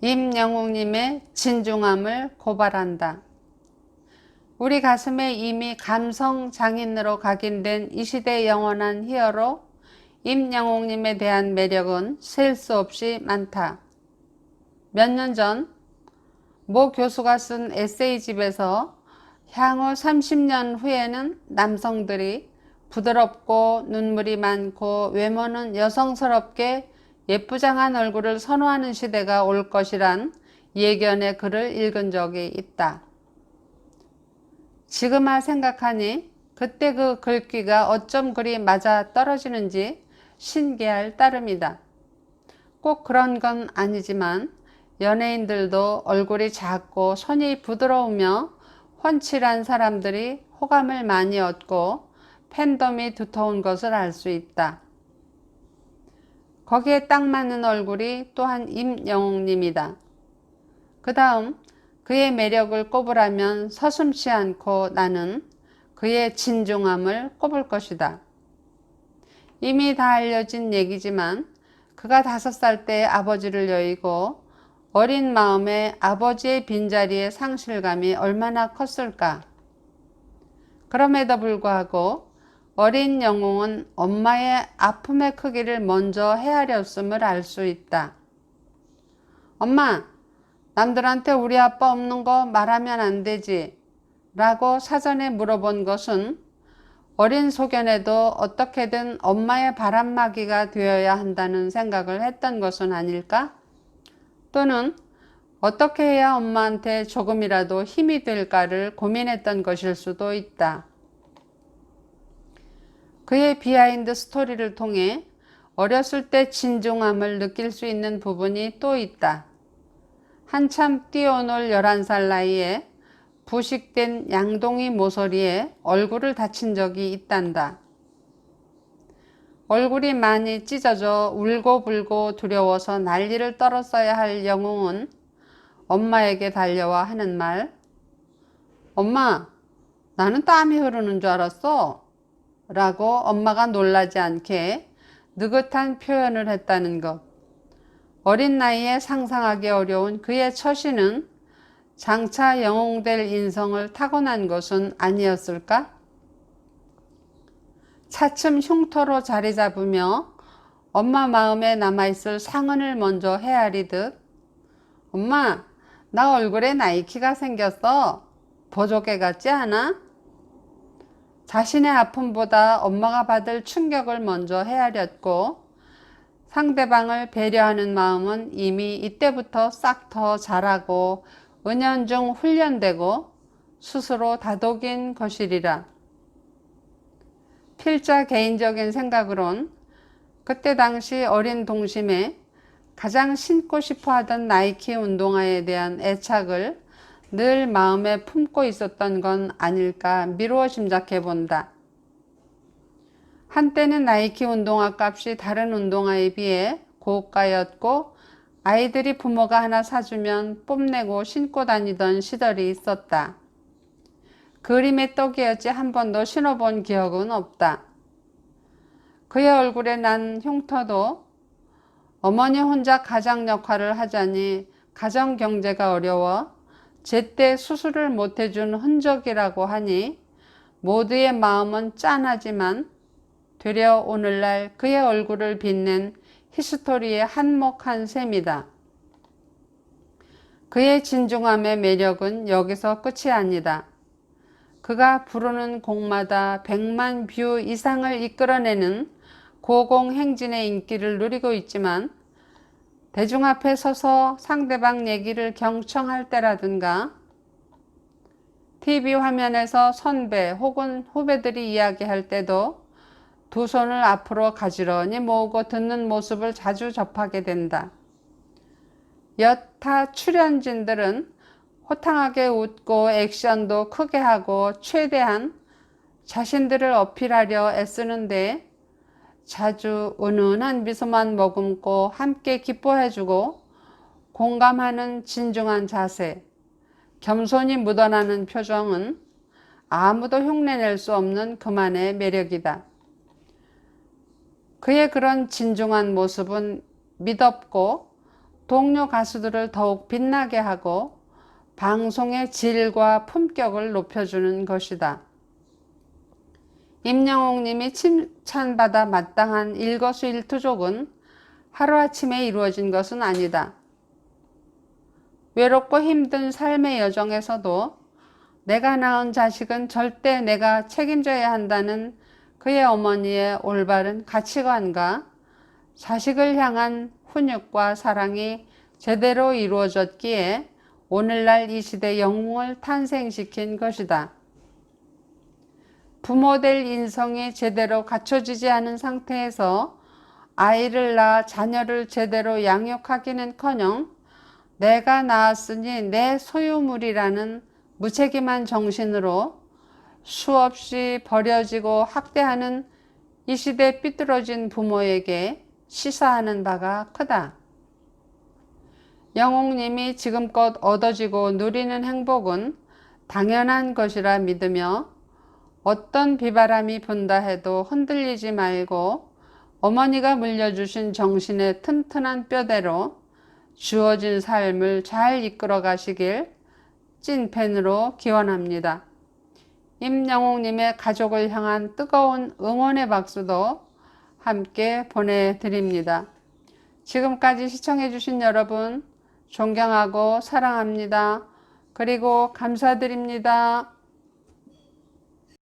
임영웅님의 진중함을 고발한다. 우리 가슴에 이미 감성 장인으로 각인된 이 시대의 영원한 히어로 임영웅님에 대한 매력은 셀 수 없이 많다. 몇 년 전 모 교수가 쓴 에세이집에서 향후 30년 후에는 남성들이 부드럽고 눈물이 많고 외모는 여성스럽게 예쁘장한 얼굴을 선호하는 시대가 올 것이란 예견의 글을 읽은 적이 있다. 지금아 생각하니 그때 그 글귀가 어쩜 그리 맞아 떨어지는지 신기할 따름이다. 꼭 그런 건 아니지만 연예인들도 얼굴이 작고 손이 부드러우며 훤칠한 사람들이 호감을 많이 얻고 팬덤이 두터운 것을 알 수 있다. 거기에 딱 맞는 얼굴이 또한 임영웅님이다. 그 다음 그의 매력을 꼽으라면 서슴지 않고 나는 그의 진중함을 꼽을 것이다. 이미 다 알려진 얘기지만 그가 5살 때 아버지를 여의고 어린 마음에 아버지의 빈자리의 상실감이 얼마나 컸을까. 그럼에도 불구하고 어린 영웅은 엄마의 아픔의 크기를 먼저 헤아렸음을 알 수 있다. 엄마, 남들한테 우리 아빠 없는 거 말하면 안 되지 라고 사전에 물어본 것은 어린 소견에도 어떻게든 엄마의 바람막이가 되어야 한다는 생각을 했던 것은 아닐까? 또는 어떻게 해야 엄마한테 조금이라도 힘이 될까를 고민했던 것일 수도 있다. 그의 비하인드 스토리를 통해 어렸을 때 진중함을 느낄 수 있는 부분이 또 있다. 한참 뛰어놀 11살 나이에 부식된 양동이 모서리에 얼굴을 다친 적이 있단다. 얼굴이 많이 찢어져 울고불고 두려워서 난리를 떨었어야 할 영웅은 엄마에게 달려와 하는 말, 엄마, 나는 땀이 흐르는 줄 알았어 라고 엄마가 놀라지 않게 느긋한 표현을 했다는 것. 어린 나이에 상상하기 어려운 그의 처신은 장차 영웅될 인성을 타고난 것은 아니었을까? 차츰 흉터로 자리 잡으며 엄마 마음에 남아있을 상흔을 먼저 헤아리듯, 엄마, 나 얼굴에 나이키가 생겼어. 보조개 같지 않아? 자신의 아픔보다 엄마가 받을 충격을 먼저 헤아렸고 상대방을 배려하는 마음은 이미 이때부터 싹 더 자라고 은연중 훈련되고 스스로 다독인 것이리라. 필자 개인적인 생각으론 그때 당시 어린 동심에 가장 신고 싶어 하던 나이키 운동화에 대한 애착을 늘 마음에 품고 있었던 건 아닐까 미루어 짐작해 본다. 한때는 나이키 운동화 값이 다른 운동화에 비해 고가였고 아이들이 부모가 하나 사주면 뽐내고 신고 다니던 시절이 있었다. 그림의 떡이었지 한 번도 신어본 기억은 없다. 그의 얼굴에 난 흉터도 어머니 혼자 가장 역할을 하자니 가정 경제가 어려워 제때 수술을 못해준 흔적이라고 하니 모두의 마음은 짠하지만 되려 오늘날 그의 얼굴을 빛낸 히스토리의 한몫한 셈이다. 그의 진중함의 매력은 여기서 끝이 아니다. 그가 부르는 곡마다 100만 뷰 이상을 이끌어내는 고공행진의 인기를 누리고 있지만 대중 앞에 서서 상대방 얘기를 경청할 때라든가 TV 화면에서 선배 혹은 후배들이 이야기할 때도 두 손을 앞으로 가지런히 모으고 듣는 모습을 자주 접하게 된다. 여타 출연진들은 호탕하게 웃고 액션도 크게 하고 최대한 자신들을 어필하려 애쓰는데 자주 은은한 미소만 머금고 함께 기뻐해주고 공감하는 진중한 자세, 겸손이 묻어나는 표정은 아무도 흉내낼 수 없는 그만의 매력이다. 그의 그런 진중한 모습은 미덥고 동료 가수들을 더욱 빛나게 하고 방송의 질과 품격을 높여주는 것이다. 임영웅님이 칭찬받아 마땅한 일거수일투족은 하루아침에 이루어진 것은 아니다. 외롭고 힘든 삶의 여정에서도 내가 낳은 자식은 절대 내가 책임져야 한다는 그의 어머니의 올바른 가치관과 자식을 향한 훈육과 사랑이 제대로 이루어졌기에 오늘날 이 시대 영웅을 탄생시킨 것이다. 부모될 인성이 제대로 갖춰지지 않은 상태에서 아이를 낳아 자녀를 제대로 양육하기는커녕 내가 낳았으니 내 소유물이라는 무책임한 정신으로 수없이 버려지고 학대하는 이 시대 삐뚤어진 부모에게 시사하는 바가 크다. 영웅님이 지금껏 얻어지고 누리는 행복은 당연한 것이라 믿으며 어떤 비바람이 분다 해도 흔들리지 말고 어머니가 물려주신 정신의 튼튼한 뼈대로 주어진 삶을 잘 이끌어 가시길 찐팬으로 기원합니다. 임영웅님의 가족을 향한 뜨거운 응원의 박수도 함께 보내드립니다. 지금까지 시청해주신 여러분 존경하고 사랑합니다. 그리고 감사드립니다.